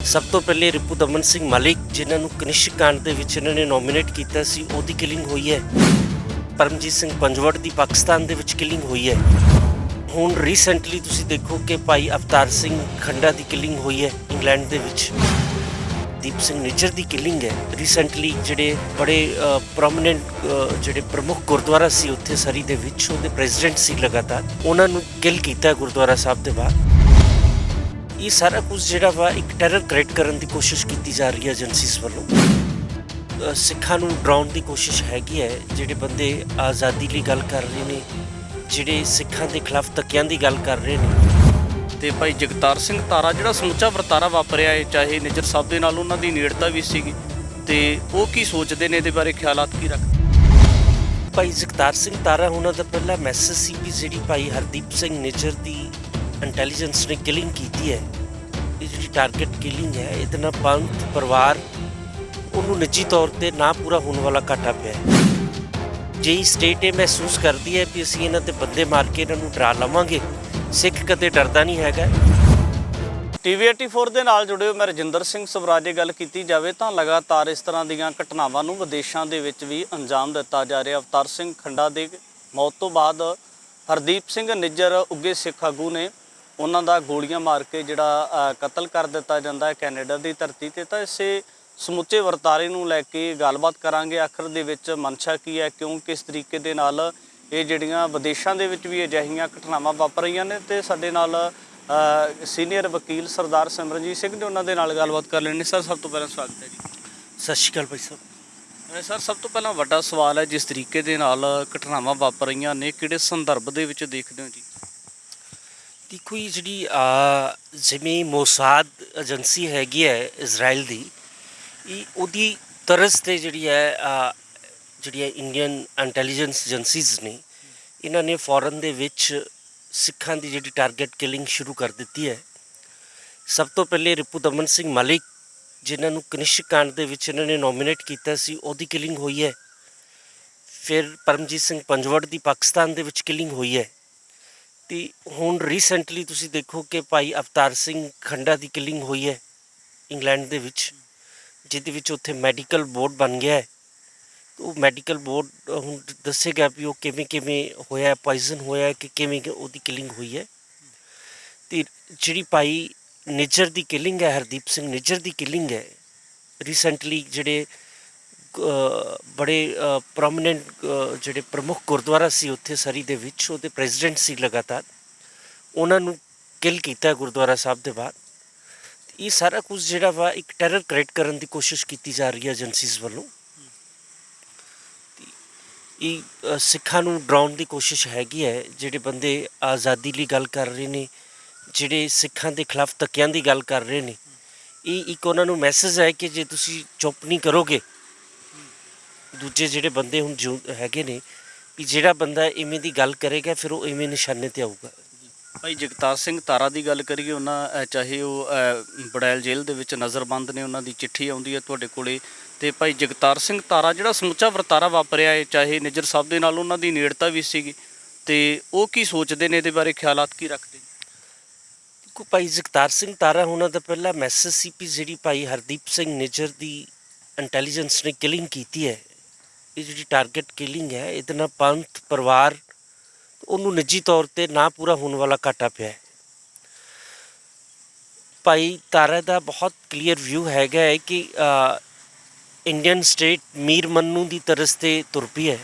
ਸਭ ਤੋਂ ਪਹਿਲੇ ਰਿਪੂ ਦਮਨ ਸਿੰਘ ਮਲਿਕ ਜਿਨ੍ਹਾਂ ਨੂੰ ਕਨਿਸ਼ਕ ਕਾਂਡ ਦੇ ਵਿੱਚ ਇਹਨਾਂ ਨੇ ਨੋਮੀਨੇਟ ਕੀਤਾ ਸੀ, ਉਹਦੀ ਕਿਲਿੰਗ ਹੋਈ ਹੈ। ਪਰਮਜੀਤ ਸਿੰਘ ਪੰਜਵੜ ਦੀ ਪਾਕਿਸਤਾਨ ਦੇ ਵਿੱਚ ਕਿਲਿੰਗ ਹੋਈ ਹੈ। ਹੁਣ ਰੀਸੈਂਟਲੀ ਤੁਸੀਂ ਦੇਖੋ ਕਿ ਭਾਈ ਅਵਤਾਰ ਸਿੰਘ ਖੰਡਾ ਦੀ ਕਿਲਿੰਗ ਹੋਈ ਹੈ ਇੰਗਲੈਂਡ ਦੇ ਵਿੱਚ। ਦੀਪ ਸਿੰਘ ਨਿੱਜਰ ਦੀ ਕਿਲਿੰਗ ਹੈ ਰੀਸੈਂਟਲੀ। ਜਿਹੜੇ ਬੜੇ ਪ੍ਰੋਮੀਨੈਂਟ ਜਿਹੜੇ ਪ੍ਰਮੁੱਖ ਗੁਰਦੁਆਰਾ ਸੀ ਉੱਥੇ ਸਰੀ ਦੇ ਵਿੱਚ, ਉਹਦੇ ਪ੍ਰੈਜ਼ੀਡੈਂਟ ਸੀ ਲਗਾਤਾਰ, ਉਹਨਾਂ ਨੂੰ ਕਿਲ ਕੀਤਾ ਗੁਰਦੁਆਰਾ ਸਾਹਿਬ ਦੇ ਬਾਹਰ। ਇਹ ਸਾਰਾ ਕੁਝ ਜਿਹੜਾ ਵਾ ਇੱਕ ਟੈਰਰ ਕ੍ਰੀਏਟ ਕਰਨ ਦੀ ਕੋਸ਼ਿਸ਼ ਕੀਤੀ ਜਾ ਰਹੀ ਹੈ ਏਜੰਸੀਜ਼ ਵੱਲੋਂ। ਸਿੱਖਾਂ ਨੂੰ ਡਰਾਉਣ ਦੀ ਕੋਸ਼ਿਸ਼ ਹੈਗੀ ਹੈ। ਜਿਹੜੇ ਬੰਦੇ ਆਜ਼ਾਦੀ ਲਈ ਗੱਲ ਕਰ ਰਹੇ ਨੇ, ਜਿਹੜੇ ਸਿੱਖਾਂ ਦੇ ਖਿਲਾਫ ਧੱਕਿਆਂ ਦੀ ਗੱਲ ਕਰ ਰਹੇ ਨੇ। ਤੇ ਭਾਈ ਜਗਤਾਰ ਸਿੰਘ ਤਾਰਾ ਜਿਹੜਾ ਸਮੁੱਚਾ ਵਰਤਾਰਾ ਵਾਪਰਿਆ ਹੈ, ਚਾਹੇ ਨਿੱਜਰ ਸਾਹਿਬ ਦੇ ਨਾਲ ਉਹਨਾਂ ਦੀ ਨੇੜਤਾ ਵੀ ਸੀਗੀ, ਤੇ ਉਹ ਕੀ ਸੋਚਦੇ ਨੇ ਇਹਦੇ ਬਾਰੇ, ਖਿਆਲਾਤ ਕੀ ਰੱਖਦੇ? ਭਾਈ ਜਗਤਾਰ ਸਿੰਘ ਤਾਰਾ ਉਹਨਾਂ ਦਾ ਪਹਿਲਾ ਮੈਸੇਜ ਸੀ ਵੀ ਜਿਹੜੀ ਭਾਈ ਹਰਦੀਪ ਸਿੰਘ ਨਿੱਜਰ ਦੀ ਇੰਟੈਲੀਜੈਂਸ ਨੇ ਕਿਲਿੰਗ ਕੀਤੀ ਹੈ, ਇਹ ਜਿਹੜੀ ਟਾਰਗੇਟ ਕਿਲਿੰਗ ਹੈ, ਇਹਦੇ ਨਾਲ ਪੰਥ ਪਰਿਵਾਰ ਉਹਨੂੰ ਨਿੱਜੀ ਤੌਰ 'ਤੇ ਨਾ ਪੂਰਾ ਹੋਣ ਵਾਲਾ ਘਾਟਾ ਪਿਆ ਹੈ। ਜੇ ਸਟੇਟ ਇਹ ਮਹਿਸੂਸ ਕਰਦੀ ਹੈ ਵੀ ਅਸੀਂ ਇਹਨਾਂ 'ਤੇ ਬੰਦੇ ਮਾਰ ਕੇ ਇਹਨਾਂ ਨੂੰ ਡਰਾ ਲਵਾਂਗੇ, ਸਿੱਖ ਕਦੇ ਡਰਦਾ ਨਹੀਂ ਹੈਗਾ। TV 84 ਦੇ ਨਾਲ ਜੁੜੇ ਹੋ, ਮੈਂ ਰਜਿੰਦਰ ਸਿੰਘ ਸਵਰਾਜ। ਜੇ ਗੱਲ ਕੀਤੀ ਜਾਵੇ ਤਾਂ ਲਗਾਤਾਰ ਇਸ ਤਰ੍ਹਾਂ ਦੀਆਂ ਘਟਨਾਵਾਂ ਨੂੰ ਵਿਦੇਸ਼ਾਂ ਦੇ ਵਿੱਚ ਵੀ ਅੰਜਾਮ ਦਿੱਤਾ ਜਾ ਰਿਹਾ। ਅਵਤਾਰ ਸਿੰਘ ਖੰਡਾ ਦੇ ਮੌਤ ਤੋਂ ਬਾਅਦ ਹਰਦੀਪ ਸਿੰਘ ਨਿੱਜਰ ਉੱਘੇ ਸਿੱਖ ਆਗੂ ਨੇ, ਉਹਨਾਂ ਦਾ ਗੋਲੀਆਂ ਮਾਰ ਕੇ ਜਿਹੜਾ ਕਤਲ ਕਰ ਦਿੱਤਾ ਜਾਂਦਾ ਹੈ ਕੈਨੇਡਾ ਦੀ ਧਰਤੀ 'ਤੇ। ਤਾਂ ਇਸੇ ਸਮੁੱਚੇ ਵਰਤਾਰੇ ਨੂੰ ਲੈ ਕੇ ਗੱਲਬਾਤ ਕਰਾਂਗੇ। ਆਖਰ ਦੇ ਵਿੱਚ ਮਨਸ਼ਾ ਕੀ ਹੈ, ਕਿਉਂ ਕਿਸ ਤਰੀਕੇ ਦੇ ਨਾਲ ਇਹ ਜਿਹੜੀਆਂ ਵਿਦੇਸ਼ਾਂ ਦੇ ਵਿੱਚ ਵੀ ਅਜਿਹੀਆਂ ਘਟਨਾਵਾਂ ਵਾਪਰ ਰਹੀਆਂ ਨੇ। ਤੇ ਸਾਡੇ ਨਾਲ ਸੀਨੀਅਰ ਵਕੀਲ ਸਰਦਾਰ ਸਿਮਰਨਜੀਤ ਸਿੰਘ ਨੇ, ਉਹਨਾਂ ਦੇ ਨਾਲ ਗੱਲਬਾਤ ਕਰ ਲੈਣੀ। ਸਰ, ਸਭ ਤੋਂ ਪਹਿਲਾਂ ਸਵਾਗਤ ਹੈ ਜੀ। ਸਤਿ ਸ਼੍ਰੀ ਅਕਾਲ ਭਾਈ ਸਾਹਿਬ। ਸਰ, ਸਭ ਤੋਂ ਪਹਿਲਾਂ ਵੱਡਾ ਸਵਾਲ ਹੈ, ਜਿਸ ਤਰੀਕੇ ਦੇ ਨਾਲ ਘਟਨਾਵਾਂ ਵਾਪਰ ਰਹੀਆਂ ਨੇ, ਕਿਹੜੇ ਸੰਦਰਭ ਦੇ ਵਿੱਚ ਦੇਖਦੇ ਹੋ ਜੀ? ਦੇਖੋ, ਇਹ ਜਿਹੜੀ ਜਿਵੇਂ ਮੋਸਾਦ ਏਜੰਸੀ ਹੈਗੀ ਹੈ ਇਜ਼ਰਾਈਲ ਦੀ, ਇਹ ਉਹਦੀ ਤਰਜ਼ 'ਤੇ ਜਿਹੜੀਆਂ ਇੰਡੀਅਨ ਇੰਟੈਲੀਜੈਂਸ ਏਜੰਸੀਜ਼ ਨੇ, ਇਹਨਾਂ ਨੇ ਫੌਰਨ ਦੇ ਵਿੱਚ ਸਿੱਖਾਂ ਦੀ ਜਿਹੜੀ ਟਾਰਗੇਟ ਕਿਲਿੰਗ ਸ਼ੁਰੂ ਕਰ ਦਿੱਤੀ ਹੈ। ਸਭ ਤੋਂ ਪਹਿਲੇ ਰਿਪੂ ਦਮਨ ਸਿੰਘ ਮਲਿਕ ਜਿਨ੍ਹਾਂ ਨੂੰ ਕਨਿਸ਼ਕ ਕਾਂਡ ਦੇ ਵਿੱਚ ਇਹਨਾਂ ਨੇ ਨੋਮੀਨੇਟ ਕੀਤਾ ਸੀ, ਉਹਦੀ ਕਿਲਿੰਗ ਹੋਈ ਹੈ। ਫਿਰ ਪਰਮਜੀਤ ਸਿੰਘ ਪੰਜਵੜ ਦੀ ਪਾਕਿਸਤਾਨ ਦੇ ਵਿੱਚ ਕਿਲਿੰਗ ਹੋਈ ਹੈ। ਅਤੇ ਹੁਣ ਰੀਸੈਂਟਲੀ ਤੁਸੀਂ ਦੇਖੋ ਕਿ ਭਾਈ ਅਵਤਾਰ ਸਿੰਘ ਖੰਡਾ ਦੀ ਕਿਲਿੰਗ ਹੋਈ ਹੈ ਇੰਗਲੈਂਡ ਦੇ ਵਿੱਚ, ਜਿਹਦੇ ਵਿੱਚ ਉੱਥੇ ਮੈਡੀਕਲ ਬੋਰਡ ਬਣ ਗਿਆ ਹੈ। ਉਹ ਮੈਡੀਕਲ ਬੋਰਡ ਹੁਣ ਦੱਸੇਗਾ ਵੀ ਉਹ ਕਿਵੇਂ ਹੋਇਆ, ਪੋਇਜ਼ਨ ਹੋਇਆ ਕਿ ਕਿਵੇਂ ਉਹਦੀ ਕਿਲਿੰਗ ਹੋਈ ਹੈ। ਅਤੇ ਜਿਹੜੀ ਭਾਈ ਨਿੱਜਰ ਦੀ ਕਿਲਿੰਗ ਹੈ, ਹਰਦੀਪ ਸਿੰਘ ਨਿੱਜਰ ਦੀ ਕਿਲਿੰਗ ਹੈ, ਰੀਸੈਂਟਲੀ ਜਿਹੜੇ ਬੜੇ ਪ੍ਰੋਮੀਨੈਂਟ ਜਿਹੜੇ ਪ੍ਰਮੁੱਖ ਗੁਰਦੁਆਰਾ ਸੀ ਉੱਥੇ ਸਰੀ ਦੇ ਵਿੱਚ, ਉਹਦੇ ਪ੍ਰੈਜ਼ੀਡੈਂਟ ਸੀ ਲਗਾਤਾਰ, ਉਹਨਾਂ ਨੂੰ ਕਿਲ ਕੀਤਾ ਗੁਰਦੁਆਰਾ ਸਾਹਿਬ ਦੇ ਬਾਹਰ। ਇਹ ਸਾਰਾ ਕੁਝ ਜਿਹੜਾ ਵਾ ਇੱਕ ਟੈਰਰ ਕ੍ਰੀਏਟ ਕਰਨ ਦੀ ਕੋਸ਼ਿਸ਼ ਕੀਤੀ ਜਾ ਰਹੀ ਹੈ ਏਜੰਸੀਜ਼ ਵੱਲੋਂ। ਇਹ ਸਿੱਖਾਂ ਨੂੰ ਡਰਾਉਣ ਦੀ ਕੋਸ਼ਿਸ਼ ਹੈਗੀ ਹੈ। ਜਿਹੜੇ ਬੰਦੇ ਆਜ਼ਾਦੀ ਲਈ ਗੱਲ ਕਰ ਰਹੇ ਨੇ, ਜਿਹੜੇ ਸਿੱਖਾਂ ਦੇ ਖਿਲਾਫ ਧੱਕਿਆਂ ਦੀ ਗੱਲ ਕਰ ਰਹੇ ਨੇ, ਇਹ ਇੱਕ ਉਹਨਾਂ ਨੂੰ ਮੈਸੇਜ ਹੈ ਕਿ ਜੇ ਤੁਸੀਂ ਚੁੱਪ ਨਹੀਂ ਕਰੋਗੇ, ਦੂਜੇ ਜਿਹੜੇ ਬੰਦੇ ਹੁਣ ਜੋ ਹੈਗੇ ਨੇ, ਵੀ ਜਿਹੜਾ ਬੰਦਾ ਇਵੇਂ ਦੀ ਗੱਲ ਕਰੇਗਾ ਫਿਰ ਉਹ ਇਵੇਂ ਨਿਸ਼ਾਨੇ 'ਤੇ ਆਊਗਾ। ਭਾਈ ਜਗਤਾਰ ਸਿੰਘ ਤਾਰਾ ਦੀ ਗੱਲ ਕਰੀਏ, ਉਹਨਾਂ ਚਾਹੇ ਉਹ ਬੜੈਲ ਜੇਲ੍ਹ ਦੇ ਵਿੱਚ ਨਜ਼ਰਬੰਦ ਨੇ, ਉਹਨਾਂ ਦੀ ਚਿੱਠੀ ਆਉਂਦੀ ਹੈ ਤੁਹਾਡੇ ਕੋਲੇ। ਤੇ ਭਾਈ ਜਗਤਾਰ ਸਿੰਘ ਤਾਰਾ ਜਿਹੜਾ ਸਮੁੱਚਾ ਵਰਤਾਰਾ ਵਾਪਰਿਆ ਹੈ, ਚਾਹੇ ਨਿੱਜਰ ਸਾਹਿਬ ਦੇ ਨਾਲ ਉਹਨਾਂ ਦੀ ਨੇੜਤਾ ਵੀ ਸੀਗੀ, ਤੇ ਉਹ ਕੀ ਸੋਚਦੇ ਨੇ ਇਹਦੇ ਬਾਰੇ, ਖਿਆਲਾਤ ਕੀ ਰੱਖਦੇ? ਦੇਖੋ, ਭਾਈ ਜਗਤਾਰ ਸਿੰਘ ਤਾਰਾ ਉਹਨਾਂ ਦਾ ਪਹਿਲਾ ਮੈਸੇਜ ਸੀ ਵੀ ਜਿਹੜੀ ਭਾਈ ਹਰਦੀਪ ਸਿੰਘ ਨਿੱਜਰ ਦੀ ਇੰਟੈਲੀਜੈਂਸ ਨੇ ਕਿਲਿੰਗ ਕੀਤੀ ਹੈ, ਇਹ ਜਿਹੜੀ ਟਾਰਗੇਟ ਕਿਲਿੰਗ ਹੈ, ਇਹਦੇ ਨਾਲ ਪੰਥ ਪਰਿਵਾਰ ਉਹਨੂੰ ਨਿੱਜੀ ਤੌਰ 'ਤੇ ਨਾ ਪੂਰਾ ਹੋਣ ਵਾਲਾ ਘਾਟਾ ਪਿਆ ਹੈ। ਭਾਈ ਤਾਰਾ ਦਾ ਬਹੁਤ ਕਲੀਅਰ ਵਿਊ ਹੈਗਾ ਹੈ ਕਿ ਇੰਡੀਅਨ ਸਟੇਟ ਮੀਰ ਮੰਨੂ ਦੀ ਤਰਜ਼ 'ਤੇ ਤੁਰ ਪਈ ਹੈ।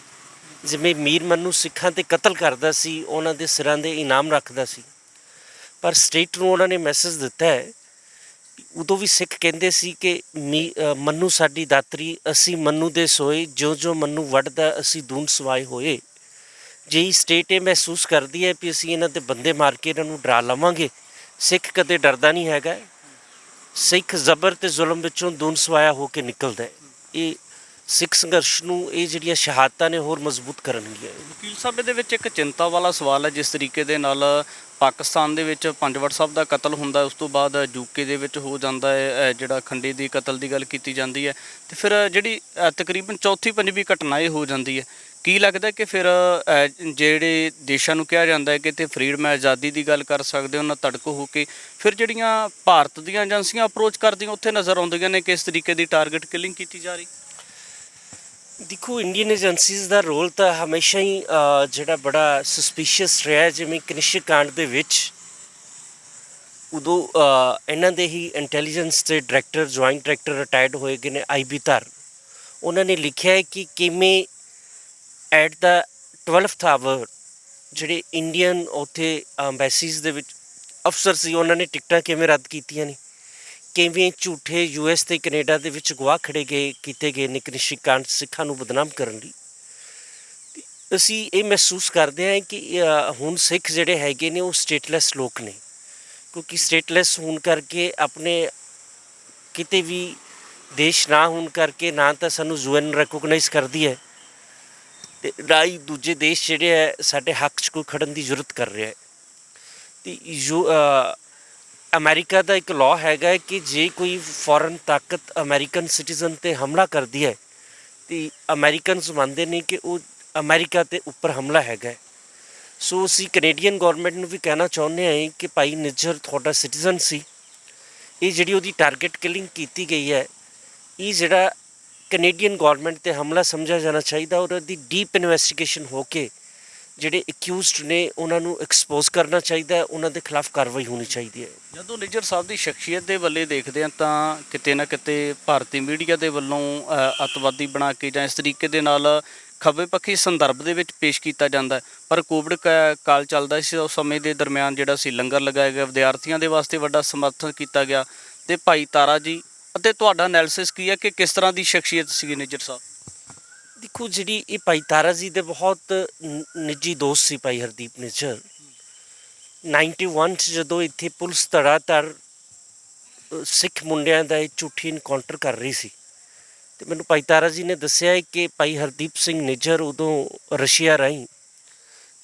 ਜਿਵੇਂ ਮੀਰ ਮੰਨੂ ਸਿੱਖਾਂ 'ਤੇ ਕਤਲ ਕਰਦਾ ਸੀ, ਉਹਨਾਂ ਦੇ ਸਿਰਾਂ ਦੇ ਇਨਾਮ ਰੱਖਦਾ ਸੀ, ਪਰ ਸਟੇਟ ਨੂੰ ਉਹਨਾਂ ਨੇ ਮੈਸੇਜ ਦਿੱਤਾ ਹੈ। ਉਦੋਂ ਵੀ ਸਿੱਖ ਕਹਿੰਦੇ ਸੀ ਕਿ ਮੰਨੂ ਸਾਡੀ ਦਾਤਰੀ, ਅਸੀਂ ਮੰਨੂ ਦੇ ਸੋਏ, ਜਿਉਂ ਮੰਨੂ ਵੱਢਦਾ ਅਸੀਂ ਦੂਣ ਸਵਾਏ ਹੋਏ। ਜੇ ਸਟੇਟ ਇਹ ਮਹਿਸੂਸ ਕਰਦੀ ਹੈ ਵੀ ਅਸੀਂ ਇਹਨਾਂ 'ਤੇ ਬੰਦੇ ਮਾਰ ਕੇ ਇਹਨਾਂ ਨੂੰ ਡਰਾ ਲਵਾਂਗੇ, ਸਿੱਖ ਕਦੇ ਡਰਦਾ ਨਹੀਂ ਹੈਗਾ। ਸਿੱਖ ਜ਼ਬਰ ਅਤੇ ਜ਼ੁਲਮ ਵਿੱਚੋਂ ਦੂਣ ਸਵਾਇਆ ਹੋ ਕੇ ਨਿਕਲਦਾ ਹੈ। ਇਹ ਸਿੱਖ ਸੰਘਰਸ਼ ਨੂੰ, ਇਹ ਜਿਹੜੀਆਂ ਸ਼ਹਾਦਤਾਂ ਨੇ, ਹੋਰ ਮਜ਼ਬੂਤ ਕਰਨਗੀਆਂ। ਵਕੀਲ ਸਾਹਿਬ, ਦੇ ਵਿੱਚ ਇੱਕ ਚਿੰਤਾ ਵਾਲਾ ਸਵਾਲ ਹੈ, ਜਿਸ ਤਰੀਕੇ ਦੇ ਨਾਲ ਪਾਕਿਸਤਾਨ ਦੇ ਵਿੱਚ ਪੰਜਵੜ ਸਾਹਿਬ ਦਾ ਕਤਲ ਹੁੰਦਾ, ਉਸ ਤੋਂ ਬਾਅਦ UK ਦੇ ਵਿੱਚ ਹੋ ਜਾਂਦਾ ਹੈ ਜਿਹੜਾ ਖੰਡੇ ਦੀ ਕਤਲ ਦੀ ਗੱਲ ਕੀਤੀ ਜਾਂਦੀ ਹੈ, ਤੇ ਫਿਰ ਜਿਹੜੀ ਤਕਰੀਬਨ ਚੌਥੀ ਪੰਜਵੀਂ ਘਟਨਾ ਇਹ ਹੋ ਜਾਂਦੀ ਹੈ। ਕੀ ਲੱਗਦਾ ਕਿ ਫਿਰ ਜਿਹੜੇ ਦੇਸ਼ਾਂ ਨੂੰ ਕਿਹਾ ਜਾਂਦਾ ਹੈ ਕਿ ਇੱਥੇ ਫਰੀडम ਹੈ, ਆਜ਼ਾਦੀ ਦੀ ਗੱਲ ਕਰ ਸਕਦੇ ਉਹਨਾਂ ਤੜਕ ਹੋ ਕੇ, ਫਿਰ ਜਿਹੜੀਆਂ ਭਾਰਤ ਦੀਆਂ ਏਜੰਸੀਆਂ ਅਪਰੋਚ ਕਰਦੀਆਂ ਉੱਥੇ ਨਜ਼ਰ ਆਉਂਦੀਆਂ ਨੇ ਕਿ ਇਸ ਤਰੀਕੇ ਦੀ ਟਾਰਗੇਟ ਕਿਲਿੰਗ ਕੀਤੀ ਜਾ ਰਹੀ। ਦੇਖੋ, ਇੰਡੀਅਨ ਏਜੰਸੀਜ਼ ਦਾ ਰੋਲ ਤਾਂ ਹਮੇਸ਼ਾ ਹੀ ਜਿਹੜਾ ਬੜਾ ਸਸਪੀਸ਼ੀਅਸ ਰਿਹਾ। ਜਿਵੇਂ ਕਨਿਸ਼ਕ ਕਾਂਡ ਦੇ ਵਿੱਚ ਉਦੋਂ ਇਹਨਾਂ ਦੇ ਹੀ ਇੰਟੈਲੀਜੈਂਸ ਦੇ ਡਾਇਰੈਕਟਰ, ਜੁਆਇੰਟ ਡਾਇਰੈਕਟਰ ਰਿਟਾਇਰਡ ਹੋਏ ਗਏ ਨੇ IB ਧਰ। ਉਹਨਾਂ ਨੇ ਲਿਖਿਆ ਹੈ ਕਿ ਕਿਵੇਂ ਐਟ ਦਾ 12th ਆਵਰ ਜਿਹੜੇ ਇੰਡੀਅਨ ਉੱਥੇ ਐਮਬੈਸੀਜ਼ ਦੇ ਵਿੱਚ ਅਫਸਰ ਸੀ, ਉਹਨਾਂ ਨੇ ਟਿਕਟਾਂ ਕਿਵੇਂ ਰੱਦ ਕੀਤੀਆਂ ਨੇ, ਕਿਵੇਂ ਝੂਠੇ US ਤੇ ਕੈਨੇਡਾ ਦੇ ਵਿੱਚ ਗਵਾਹ ਖੜੇ ਕੀਤੇ ਗਏ ਨੇ ਕਨਿਸ਼ਕ ਕਾਂਡ ਸਿੱਖਾਂ ਨੂੰ ਬਦਨਾਮ ਕਰਨ ਲਈ। ਅਸੀਂ ਇਹ ਮਹਿਸੂਸ ਕਰਦੇ ਹਾਂ ਕਿ ਹੁਣ ਸਿੱਖ ਜਿਹੜੇ ਹੈਗੇ ਨੇ ਉਹ ਸਟੇਟਲੈਸ ਲੋਕ ਨੇ, ਕਿਉਂਕਿ ਸਟੇਟਲੈਸ ਹੋਣ ਕਰਕੇ ਆਪਣੇ ਕਿਤੇ ਵੀ ਦੇਸ਼ ਨਾ ਹੋਣ ਕਰਕੇ ਨਾ ਤਾਂ ਸਾਨੂੰ UN ਰੈਕੋਗਨਾਈਜ਼ ਕਰਦੀ ਹੈ ਅਤੇ ਨਾ ਹੀ ਦੂਜੇ ਦੇਸ਼ ਜਿਹੜੇ ਹੈ ਸਾਡੇ ਹੱਕ 'ਚ ਕੋਈ ਖੜਨ ਦੀ ਜ਼ਰੂਰਤ ਕਰ ਰਿਹਾ ਹੈ। ਅਤੇ ਅਮਰੀਕਾ ਦਾ ਇੱਕ ਲਾਅ ਹੈਗਾ ਹੈ ਕਿ ਜੇ ਕੋਈ ਫੋਰਨ ਤਾਕਤ ਅਮਰੀਕਨ ਸਿਟੀਜ਼ਨ 'ਤੇ ਹਮਲਾ ਕਰਦੀ ਹੈ ਅਤੇ ਅਮਰੀਕਨਸ ਮੰਨਦੇ ਨੇ ਕਿ ਉਹ ਅਮਰੀਕਾ ਦੇ ਉੱਪਰ ਹਮਲਾ ਹੈਗਾ ਹੈ। ਸੋ ਅਸੀਂ ਕੈਨੇਡੀਅਨ ਗੌਰਮੈਂਟ ਨੂੰ ਵੀ ਕਹਿਣਾ ਚਾਹੁੰਦੇ ਹਾਂ ਕਿ ਭਾਈ ਨਿੱਜਰ ਤੁਹਾਡਾ ਸਿਟੀਜ਼ਨ ਸੀ, ਇਹ ਜਿਹੜੀ ਉਹਦੀ ਟਾਰਗੇਟ ਕਿਲਿੰਗ ਕੀਤੀ ਗਈ ਹੈ, ਇਹ ਜਿਹੜਾ ਕੈਨੇਡੀਅਨ ਗੌਰਮੈਂਟ 'ਤੇ ਹਮਲਾ ਸਮਝਿਆ ਜਾਣਾ ਚਾਹੀਦਾ ਔਰ ਉਹਦੀ ਡੀਪ ਇਨਵੈਸਟੀਗੇਸ਼ਨ ਹੋ ਕੇ ਜਿਹੜੇ ਅਕਿਊਜ਼ਡ ਨੇ ਉਹਨਾਂ ਨੂੰ ਐਕਸਪੋਜ਼ ਕਰਨਾ ਚਾਹੀਦਾ, ਉਹਨਾਂ ਦੇ ਖਿਲਾਫ ਕਾਰਵਾਈ ਹੋਣੀ ਚਾਹੀਦੀ ਹੈ। ਜਦੋਂ ਨਿੱਜਰ ਸਾਹਿਬ ਦੀ ਸ਼ਖਸੀਅਤ ਦੇ ਵੱਲੇ ਦੇਖਦੇ ਹਾਂ ਤਾਂ ਕਿਤੇ ਨਾ ਕਿਤੇ ਭਾਰਤੀ ਮੀਡੀਆ ਦੇ ਵੱਲੋਂ ਅੱਤਵਾਦੀ ਬਣਾ ਕੇ ਜਾਂ ਇਸ ਤਰੀਕੇ ਦੇ ਨਾਲ ਖੱਬੇ ਪੱਖੀ ਸੰਦਰਭ ਦੇ ਵਿੱਚ ਪੇਸ਼ ਕੀਤਾ ਜਾਂਦਾ ਹੈ। ਪਰ ਕੋਵਿਡ ਕਾਲ ਚੱਲਦਾ ਸੀ, ਉਸ ਸਮੇਂ ਦੇ ਦਰਮਿਆਨ ਜਿਹੜਾ ਸੀ ਲੰਗਰ ਲਗਾਇਆ ਗਿਆ, ਵਿਦਿਆਰਥੀਆਂ ਦੇ ਵਾਸਤੇ ਵੱਡਾ ਸਮਰਥਨ ਕੀਤਾ ਗਿਆ। ਅਤੇ ਭਾਈ ਤਾਰਾ ਜੀ ਅਤੇ ਤੁਹਾਡਾ ਐਨਾਲਿਸਿਸ ਕੀ ਹੈ ਕਿ ਕਿਸ ਤਰ੍ਹਾਂ ਦੀ ਸ਼ਖਸੀਅਤ ਸੀ ਨਿੱਜਰ ਸਾਹਿਬ? ਦੇਖੋ, ਜਿਹੜੀ ਇਹ ਭਾਈ ਤਾਰਾ ਜੀ ਦੇ ਬਹੁਤ ਨਿੱਜੀ ਦੋਸਤ ਸੀ ਭਾਈ ਹਰਦੀਪ ਨਿੱਜਰ। 91 'ਚ ਜਦੋਂ ਇੱਥੇ ਪੁਲਿਸ ਧੜਾਧੜ ਸਿੱਖ ਮੁੰਡਿਆਂ ਦਾ ਇਹ ਝੂਠੀ ਇਨਕਾਊਂਟਰ ਕਰ ਰਹੀ ਸੀ ਅਤੇ ਮੈਨੂੰ ਭਾਈ ਤਾਰਾ ਜੀ ਨੇ ਦੱਸਿਆ ਹੈ ਕਿ ਭਾਈ ਹਰਦੀਪ ਸਿੰਘ ਨਿੱਜਰ ਉਦੋਂ ਰਸ਼ੀਆ ਰਾਹੀਂ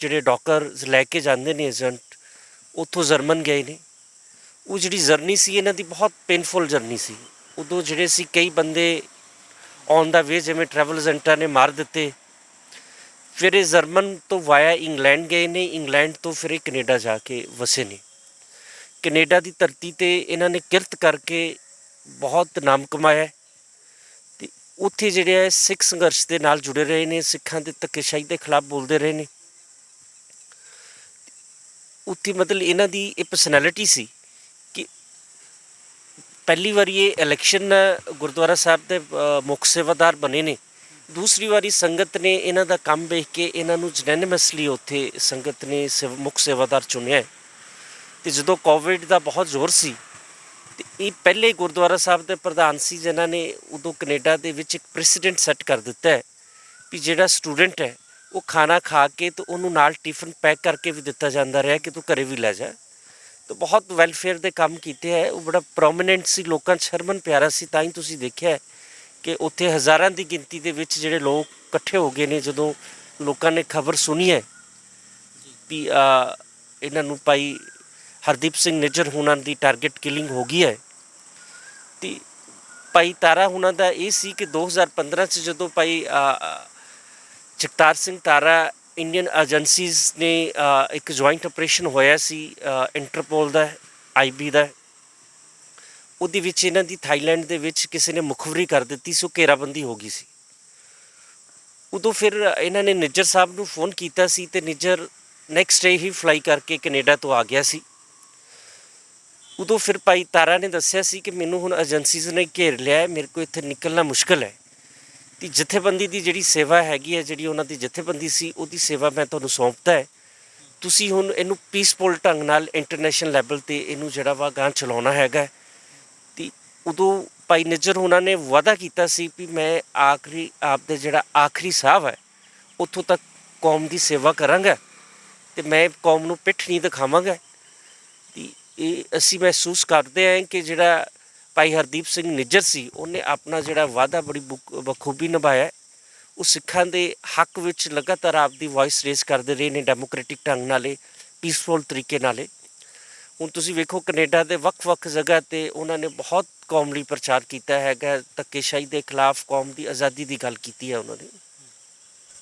ਜਿਹੜੇ ਡਾਕਟਰਸ ਲੈ ਕੇ ਜਾਂਦੇ ਨੇ ਏਜੰਟ, ਉੱਥੋਂ ਜਰਮਨ ਗਏ ਨੇ। ਉਹ ਜਿਹੜੀ ਜਰਨੀ ਸੀ ਇਹਨਾਂ ਦੀ ਬਹੁਤ ਪੇਨਫੁਲ ਜਰਨੀ ਸੀ। ਉਦੋਂ ਜਿਹੜੇ ਸੀ ਕਈ ਬੰਦੇ ਔਨ ਦਾ ਵੇ ਜਿਵੇਂ ਟਰੈਵਲ ਏਜੰਟਾਂ ਨੇ ਮਾਰ ਦਿੱਤੇ। ਫਿਰ ਇਹ ਜਰਮਨ ਤੋਂ ਵਾਇਆ ਇੰਗਲੈਂਡ ਗਏ ਨੇ, ਇੰਗਲੈਂਡ ਤੋਂ ਫਿਰ ਇਹ ਕੈਨੇਡਾ ਜਾ ਕੇ ਵਸੇ ਨੇ। ਕੈਨੇਡਾ ਦੀ ਧਰਤੀ 'ਤੇ ਇਹਨਾਂ ਨੇ ਕਿਰਤ ਕਰਕੇ ਬਹੁਤ ਨਾਮ ਕਮਾਇਆ ਅਤੇ ਉੱਥੇ ਜਿਹੜੇ ਹੈ ਸਿੱਖ ਸੰਘਰਸ਼ ਦੇ ਨਾਲ ਜੁੜੇ ਰਹੇ ਨੇ, ਸਿੱਖਾਂ ਦੇ ਧੱਕੇਸ਼ਾਹੀ ਦੇ ਖਿਲਾਫ ਬੋਲਦੇ ਰਹੇ ਨੇ। ਉੱਥੇ ਮਤਲਬ ਇਹਨਾਂ ਦੀ ਇਹ ਪਰਸਨੈਲਿਟੀ ਸੀ ਕਿ ਪਹਿਲੀ ਵਾਰੀ ਇਹ ਇਲੈਕਸ਼ਨ ਗੁਰਦੁਆਰਾ ਸਾਹਿਬ ਦੇ ਮੁੱਖ ਸੇਵਾਦਾਰ ਬਣੇ ਨੇ, ਦੂਸਰੀ ਵਾਰੀ ਸੰਗਤ ਨੇ ਇਹਨਾਂ ਦਾ ਕੰਮ ਵੇਖ ਕੇ ਇਹਨਾਂ ਨੂੰ ਜਨੈਨਮਸਲੀ ਉੱਥੇ ਸੰਗਤ ਨੇ ਮੁੱਖ ਸੇਵਾਦਾਰ ਚੁਣਿਆ। ਅਤੇ ਜਦੋਂ ਕੋਵਿਡ ਦਾ ਬਹੁਤ ਜ਼ੋਰ ਸੀ ਅਤੇ ਇਹ ਪਹਿਲੇ ਗੁਰਦੁਆਰਾ ਸਾਹਿਬ ਦੇ ਪ੍ਰਧਾਨ ਸੀ ਜਿਨ੍ਹਾਂ ਨੇ ਉਦੋਂ ਕੈਨੇਡਾ ਦੇ ਵਿੱਚ ਇੱਕ ਪ੍ਰੈਸੀਡੈਂਟ ਸੈੱਟ ਕਰ ਦਿੱਤਾ ਹੈ ਵੀ ਜਿਹੜਾ ਸਟੂਡੈਂਟ ਹੈ ਉਹ ਖਾਣਾ ਖਾ ਕੇ ਅਤੇ ਉਹਨੂੰ ਨਾਲ ਟਿਫਨ ਪੈਕ ਕਰਕੇ ਵੀ ਦਿੱਤਾ ਜਾਂਦਾ ਰਿਹਾ ਕਿ ਤੂੰ ਘਰੇ ਵੀ ਲੈ ਜਾ। ਤਾਂ ਬਹੁਤ ਵੈਲਫੇਅਰ ਦੇ ਕੰਮ ਕੀਤੇ ਹੈ। ਉਹ ਬੜਾ ਪ੍ਰੋਮੀਨੈਂਟ ਸੀ, ਲੋਕਾਂ 'ਚ ਹਰਮਨ ਪਿਆਰਾ ਸੀ। ਤਾਂ ਹੀ ਤੁਸੀਂ ਦੇਖਿਆ ਕਿ ਉੱਥੇ ਹਜ਼ਾਰਾਂ ਦੀ ਗਿਣਤੀ ਦੇ ਵਿੱਚ ਜਿਹੜੇ ਲੋਕ ਇਕੱਠੇ ਹੋ ਗਏ ਨੇ ਜਦੋਂ ਲੋਕਾਂ ਨੇ ਖਬਰ ਸੁਣੀ ਹੈ ਵੀ ਇਹਨਾਂ ਨੂੰ ਭਾਈ ਹਰਦੀਪ ਸਿੰਘ ਨਿੱਜਰ ਹੁਣਾਂ ਦੀ ਟਾਰਗੇਟ ਕਿਲਿੰਗ ਹੋ ਗਈ ਹੈ। ਅਤੇ ਭਾਈ ਤਾਰਾ ਹੁਣਾਂ ਦਾ ਇਹ ਸੀ ਕਿ 2015 'ਚ ਜਦੋਂ ਭਾਈ ਜਗਤਾਰ ਸਿੰਘ ਤਾਰਾ ਇੰਡੀਅਨ ਏਜੰਸੀਜ਼ ਨੇ ਇੱਕ ਜੁਆਇੰਟ ਆਪਰੇਸ਼ਨ ਹੋਇਆ ਸੀ ਇੰਟਰਪੋਲ ਦਾ, IB ਦਾ, ਉਹਦੇ ਵਿੱਚ ਇਹਨਾਂ ਦੀ ਥਾਈਲੈਂਡ ਦੇ ਵਿੱਚ ਕਿਸੇ ਨੇ ਮੁਖਬਰੀ ਕਰ ਦਿੱਤੀ ਸੀ, ਉਹ ਘੇਰਾਬੰਦੀ ਹੋ ਗਈ ਸੀ। ਉਦੋਂ ਫਿਰ ਇਹਨਾਂ ਨੇ ਨਿੱਜਰ ਸਾਹਿਬ ਨੂੰ ਫੋਨ ਕੀਤਾ ਸੀ ਅਤੇ ਨਿੱਜਰ ਨੈਕਸਟ ਡੇ ਹੀ ਫਲਾਈ ਕਰਕੇ ਕੈਨੇਡਾ ਤੋਂ ਆ ਗਿਆ ਸੀ। ਉਦੋਂ ਫਿਰ ਭਾਈ ਤਾਰਾ ਨੇ ਦੱਸਿਆ ਸੀ ਕਿ ਮੈਨੂੰ ਹੁਣ ਏਜੰਸੀਜ਼ ਨੇ ਘੇਰ ਲਿਆ ਹੈ, ਮੇਰੇ ਕੋਲ ਇੱਥੇ ਨਿਕਲਣਾ ਮੁਸ਼ਕਿਲ ਹੈ ਅਤੇ ਜਥੇਬੰਦੀ ਦੀ ਜਿਹੜੀ ਸੇਵਾ ਹੈਗੀ ਹੈ, ਜਿਹੜੀ ਉਹਨਾਂ ਦੀ ਜਥੇਬੰਦੀ ਸੀ ਉਹਦੀ ਸੇਵਾ ਮੈਂ ਤੁਹਾਨੂੰ ਸੌਂਪਤਾ ਹੈ। ਤੁਸੀਂ ਹੁਣ ਇਹਨੂੰ ਪੀਸਫੁਲ ਢੰਗ ਨਾਲ ਇੰਟਰਨੈਸ਼ਨਲ ਲੈਵਲ 'ਤੇ ਇਹਨੂੰ ਜਿਹੜਾ ਵਾ ਗਾਂਹ ਚਲਾਉਣਾ ਹੈਗਾ। ਅਤੇ ਉਦੋਂ ਭਾਈ ਨਿੱਜਰ ਉਹਨਾਂ ਨੇ ਵਾਅਦਾ ਕੀਤਾ ਸੀ ਵੀ ਮੈਂ ਆਪਦੇ ਜਿਹੜਾ ਆਖਰੀ ਸਾਹ ਹੈ ਉੱਥੋਂ ਤੱਕ ਕੌਮ ਦੀ ਸੇਵਾ ਕਰਾਂਗਾ ਅਤੇ ਮੈਂ ਕੌਮ ਨੂੰ ਪਿੱਠ ਨਹੀਂ ਦਿਖਾਵਾਂਗਾ। ਅਤੇ ਇਹ ਅਸੀਂ ਮਹਿਸੂਸ ਕਰਦੇ ਹਾਂ ਕਿ ਜਿਹੜਾ ਭਾਈ ਹਰਦੀਪ ਸਿੰਘ ਨਿੱਜਰ ਸੀ ਉਹਨੇ ਆਪਣਾ ਜਿਹੜਾ ਵਾਅਦਾ ਬੜੀ ਬਖੂਬੀ ਨਿਭਾਇਆ। ਉਹ ਸਿੱਖਾਂ ਦੇ ਹੱਕ ਵਿੱਚ ਲਗਾਤਾਰ ਆਪਦੀ ਵੋਇਸ ਰੇਜ਼ ਕਰਦੇ ਰਹੇ ਨੇ ਡੈਮੋਕ੍ਰੈਟਿਕ ਢੰਗ ਨਾਲੇ, ਪੀਸਫੁਲ ਤਰੀਕੇ ਨਾਲੇ। ਹੁਣ ਤੁਸੀਂ ਵੇਖੋ ਕੈਨੇਡਾ ਦੇ ਵੱਖ-ਵੱਖ ਜਗ੍ਹਾ 'ਤੇ ਉਹਨਾਂ ਨੇ ਬਹੁਤ ਕੌਮ ਲਈ ਪ੍ਰਚਾਰ ਕੀਤਾ ਹੈਗਾ, ਧੱਕੇਸ਼ਾਹੀ ਦੇ ਖਿਲਾਫ ਕੌਮ ਦੀ ਆਜ਼ਾਦੀ ਦੀ ਗੱਲ ਕੀਤੀ ਹੈ ਉਹਨਾਂ ਨੇ।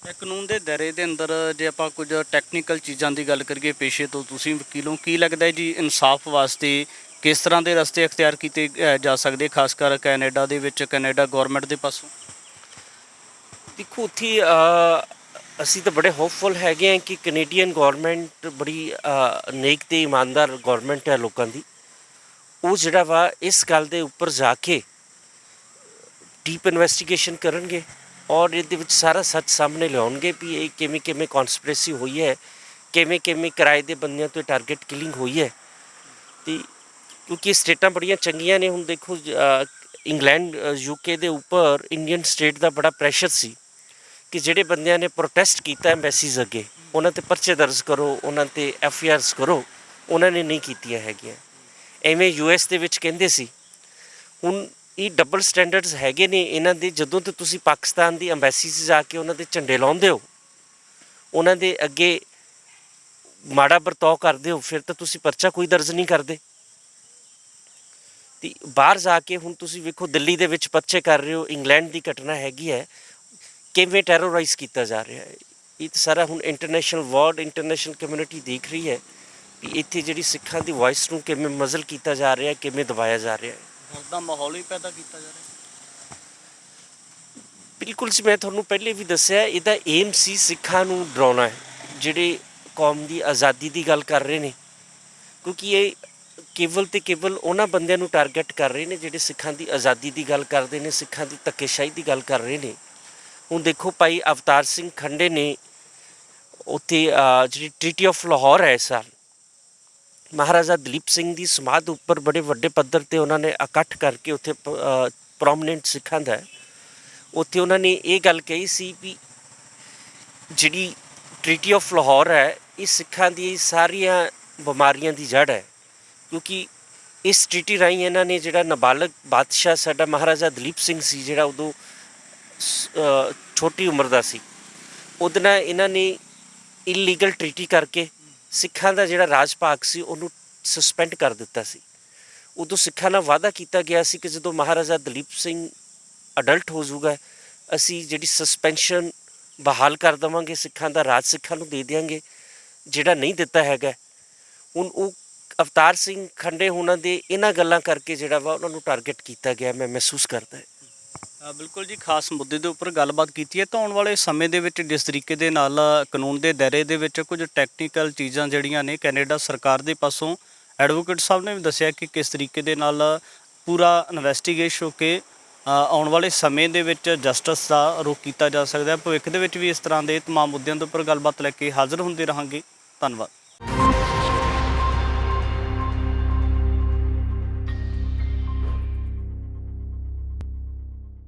ਇਹ ਕਾਨੂੰਨ ਦੇ ਦਾਇਰੇ ਦੇ ਅੰਦਰ ਜੇ ਆਪਾਂ ਕੁਝ ਟੈਕਨੀਕਲ ਚੀਜ਼ਾਂ ਦੀ ਗੱਲ ਕਰੀਏ, ਪੇਸ਼ੇ ਤੋਂ ਤੁਸੀਂ ਵਕੀਲ ਹੋ, ਕੀ ਲੱਗਦਾ ਹੈ ਜੀ ਇਨਸਾਫ ਵਾਸਤੇ ਕਿਸ ਤਰ੍ਹਾਂ ਦੇ ਰਸਤੇ ਅਖਤਿਆਰ ਕੀਤੇ ਜਾ ਸਕਦੇ, ਖਾਸ ਕਰ ਕੈਨੇਡਾ ਦੇ ਵਿੱਚ, ਕੈਨੇਡਾ ਗਵਰਨਮੈਂਟ ਦੇ ਪਾਸੋਂ? ਦੇਖੋ ਉੱਥੇ ਅਸੀਂ ਤਾਂ ਬੜੇ ਹੋਪਫੁਲ ਹੈਗੇ ਹਾਂ ਕਿ ਕੈਨੇਡੀਅਨ ਗਵਰਨਮੈਂਟ ਬੜੀ ਨੇਕ ਤੇ ਇਮਾਨਦਾਰ ਗਵਰਨਮੈਂਟ ਹੈ ਲੋਕਾਂ ਦੀ। ਉਹ ਜਿਹੜਾ ਵਾ ਇਸ ਗੱਲ ਦੇ ਉੱਪਰ ਜਾ ਕੇ ਡੀਪ ਇਨਵੈਸਟੀਗੇਸ਼ਨ ਕਰਨਗੇ ਔਰ ਇਹਦੇ ਵਿੱਚ ਸਾਰਾ ਸੱਚ ਸਾਹਮਣੇ ਲਿਆਉਣਗੇ ਵੀ ਇਹ ਕਿਵੇਂ ਕਿਵੇਂ ਕਨਸਪੀਰੇਸੀ ਹੋਈ ਹੈ, ਕਿਵੇਂ ਕਿਵੇਂ ਕਿਰਾਏ ਦੇ ਬੰਦਿਆਂ ਤੋਂ ਟਾਰਗੇਟ ਕਿਲਿੰਗ ਹੋਈ ਹੈ। ਤੇ ਕਿਉਂਕਿ ਸਟੇਟਾਂ ਬੜੀਆਂ ਚੰਗੀਆਂ ਨੇ। ਹੁਣ ਦੇਖੋ ਇੰਗਲੈਂਡ ਯੂਕੇ ਦੇ ਉੱਪਰ ਇੰਡੀਅਨ ਸਟੇਟ ਦਾ ਬੜਾ ਪ੍ਰੈਸ਼ਰ ਸੀ ਕਿ ਜਿਹੜੇ ਬੰਦਿਆਂ ਨੇ ਪ੍ਰੋਟੈਸਟ ਕੀਤਾ ਐਮਬੈਸੀਜ਼ ਅੱਗੇ, ਉਹਨਾਂ 'ਤੇ ਪਰਚੇ ਦਰਜ ਕਰੋ, ਉਹਨਾਂ 'ਤੇ FIRs ਕਰੋ, ਉਹਨਾਂ ਨੇ ਨਹੀਂ ਕੀਤੀਆਂ ਹੈਗੀਆਂ। ਐਵੇਂ US ਦੇ ਵਿੱਚ ਕਹਿੰਦੇ ਸੀ। ਹੁਣ ਇਹ ਡਬਲ ਸਟੈਂਡਰਡਸ ਹੈਗੇ ਨੇ ਇਹਨਾਂ ਦੇ। ਜਦੋਂ ਤੇ ਤੁਸੀਂ ਪਾਕਿਸਤਾਨ ਦੀ ਐਮਬੈਸੀ 'ਚ ਜਾ ਕੇ ਉਹਨਾਂ ਦੇ ਝੰਡੇ ਲਾਉਂਦੇ ਹੋ, ਉਹਨਾਂ ਦੇ ਅੱਗੇ ਮਾੜਾ ਵਰਤਾਓ ਕਰਦੇ ਹੋ, ਫਿਰ ਤਾਂ ਤੁਸੀਂ ਪਰਚਾ ਕੋਈ ਦਰਜ ਨਹੀਂ ਕਰਦੇ। ਤੇ ਬਾਹਰ ਜਾ ਕੇ ਹੁਣ ਤੁਸੀਂ ਵੇਖੋ ਦਿੱਲੀ ਦੇ ਵਿੱਚ ਪਰਚੇ ਕਰ ਰਹੇ ਹੋ। ਇੰਗਲੈਂਡ ਦੀ ਘਟਨਾ ਹੈਗੀ ਹੈ, ਕਿਵੇਂ ਟੈਰੋਰਾਈਜ਼ ਕੀਤਾ ਜਾ ਰਿਹਾ ਹੈ। ਇਹ ਤਾਂ ਸਾਰਾ ਹੁਣ ਇੰਟਰਨੈਸ਼ਨਲ ਵਰਲਡ, ਇੰਟਰਨੈਸ਼ਨਲ ਕਮਿਊਨਿਟੀ ਦੇਖ ਰਹੀ ਹੈ ਵੀ ਇੱਥੇ ਜਿਹੜੀ ਸਿੱਖਾਂ ਦੀ ਵੌਇਸ ਨੂੰ ਕਿਵੇਂ ਮਜ਼ਲ ਕੀਤਾ ਜਾ ਰਿਹਾ, ਕਿਵੇਂ ਦਬਾਇਆ ਜਾ ਰਿਹਾ ਹੈ। ਡਰ ਦਾ ਮਾਹੌਲ ਹੀ ਪੈਦਾ ਕੀਤਾ ਜਾ ਰਿਹਾ। ਬਿਲਕੁਲ ਜੀ, ਮੈਂ ਤੁਹਾਨੂੰ ਪਹਿਲੇ ਵੀ ਦੱਸਿਆ ਇਹਦਾ ਏਮ ਸੀ ਸਿੱਖਾਂ ਨੂੰ ਡਰਾਉਣਾ ਹੈ। ਜਿਹੜੇ ਕੌਮ ਦੀ ਆਜ਼ਾਦੀ ਦੀ ਗੱਲ ਕਰ ਰਹੇ ਨੇ, ਕਿਉਂਕਿ ਇਹ ਕੇਵਲ ਤੇ ਕੇਵਲ ਉਹਨਾਂ ਬੰਦਿਆਂ ਨੂੰ ਟਾਰਗੇਟ ਕਰ ਰਹੇ ਨੇ ਜਿਹੜੇ ਸਿੱਖਾਂ ਦੀ ਆਜ਼ਾਦੀ ਦੀ ਗੱਲ ਕਰਦੇ ਨੇ, ਸਿੱਖਾਂ ਦੀ ਧੱਕੇਸ਼ਾਹੀ ਦੀ ਗੱਲ ਕਰ ਰਹੇ ਨੇ। ਹੁਣ ਦੇਖੋ ਭਾਈ ਅਵਤਾਰ ਸਿੰਘ ਖੰਡੇ ਨੇ ਉੱਥੇ ਜਿਹੜੀ ਟ੍ਰੀਟੀ ਆਫ ਲਾਹੌਰ ਹੈ, ਇਸ ਸਾਲ ਮਹਾਰਾਜਾ ਦਲੀਪ ਸਿੰਘ ਦੀ ਸਮਾਧ ਉੱਪਰ ਬੜੇ ਵੱਡੇ ਪੱਧਰ 'ਤੇ ਉਹਨਾਂ ਨੇ ਇਕੱਠ ਕਰਕੇ ਉੱਥੇ ਪ੍ਰੋਮੀਨੈਂਟ ਸਿੱਖਾਂ ਦਾ, ਉੱਥੇ ਉਹਨਾਂ ਨੇ ਇਹ ਗੱਲ ਕਹੀ ਸੀ ਵੀ ਜਿਹੜੀ ਟ੍ਰੀਟੀ ਆਫ ਲਾਹੌਰ ਹੈ ਇਹ ਸਿੱਖਾਂ ਦੀ ਸਾਰੀਆਂ ਬਿਮਾਰੀਆਂ ਦੀ ਜੜ੍ਹ ਹੈ। ਕਿਉਂਕਿ ਇਸ ਟ੍ਰੀਟੀ ਰਾਹੀਂ ਇਹਨਾਂ ਨੇ ਜਿਹੜਾ ਨਾਬਾਲਗ ਬਾਦਸ਼ਾਹ ਸਾਡਾ ਮਹਾਰਾਜਾ ਦਲੀਪ ਸਿੰਘ ਸੀ, ਜਿਹੜਾ ਉਦੋਂ ਛੋਟੀ ਉਮਰ ਦਾ ਸੀ, ਉਹਦੇ ਨਾਲ ਇਹਨਾਂ ਨੇ ਇਲੀਗਲ ਟ੍ਰੀਟੀ ਕਰਕੇ ਸਿੱਖਾਂ ਦਾ ਜਿਹੜਾ ਰਾਜ ਭਾਗ ਸੀ ਉਹਨੂੰ ਸਸਪੈਂਡ ਕਰ ਦਿੱਤਾ ਸੀ। ਉਦੋਂ ਸਿੱਖਾਂ ਨਾਲ ਵਾਅਦਾ ਕੀਤਾ ਗਿਆ ਸੀ ਕਿ ਜਦੋਂ ਮਹਾਰਾਜਾ ਦਲੀਪ ਸਿੰਘ ਅਡਲਟ ਹੋ ਜਾਊਗਾ ਅਸੀਂ ਜਿਹੜੀ ਸਸਪੈਂਸ਼ਨ ਬਹਾਲ ਕਰ ਦੇਵਾਂਗੇ, ਸਿੱਖਾਂ ਦਾ ਰਾਜ ਸਿੱਖਾਂ ਨੂੰ ਦੇ ਦਿਆਂਗੇ, ਜਿਹੜਾ ਨਹੀਂ ਦਿੱਤਾ ਹੈਗਾ। ਹੁਣ ਉਹ ਅਵਤਾਰ ਸਿੰਘ ਖੰਡੇ ਉਹਨਾਂ ਦੇ ਇਹਨਾਂ ਗੱਲਾਂ ਕਰਕੇ ਜਿਹੜਾ ਵਾ ਉਹਨਾਂ ਨੂੰ ਟਾਰਗੇਟ ਕੀਤਾ ਗਿਆ, ਮੈਂ ਮਹਿਸੂਸ ਕਰਦਾ। ਬਿਲਕੁਲ ਜੀ, ਖਾਸ ਮੁੱਦੇ ਦੇ ਉੱਪਰ ਗੱਲਬਾਤ ਕੀਤੀ ਹੈ। ਤਾਂ ਆਉਣ ਵਾਲੇ ਸਮੇਂ ਦੇ ਵਿੱਚ ਜਿਸ ਤਰੀਕੇ ਦੇ ਨਾਲ ਕਾਨੂੰਨ ਦੇ ਦਾਇਰੇ ਦੇ ਵਿੱਚ ਕੁਝ ਟੈਕਨੀਕਲ ਚੀਜ਼ਾਂ ਜਿਹੜੀਆਂ ਨੇ ਕੈਨੇਡਾ ਸਰਕਾਰ ਦੇ ਪਾਸੋਂ, ਐਡਵੋਕੇਟ ਸਾਹਿਬ ਨੇ ਵੀ ਦੱਸਿਆ ਕਿ ਕਿਸ ਤਰੀਕੇ ਦੇ ਨਾਲ ਪੂਰਾ ਇਨਵੈਸਟੀਗੇਸ਼ਨ ਹੋ ਕੇ ਆਉਣ ਵਾਲੇ ਸਮੇਂ ਦੇ ਵਿੱਚ ਜਸਟਿਸ ਦਾ ਰੁਖ ਕੀਤਾ ਜਾ ਸਕਦਾ ਹੈ। ਭਵਿੱਖ ਦੇ ਵਿੱਚ ਵੀ ਇਸ ਤਰ੍ਹਾਂ ਦੇ ਤਮਾਮ ਮੁੱਦਿਆਂ ਦੇ ਉੱਪਰ ਗੱਲਬਾਤ ਲੈ ਕੇ ਹਾਜ਼ਰ ਹੁੰਦੇ ਰਹਾਂਗੇ। ਧੰਨਵਾਦ।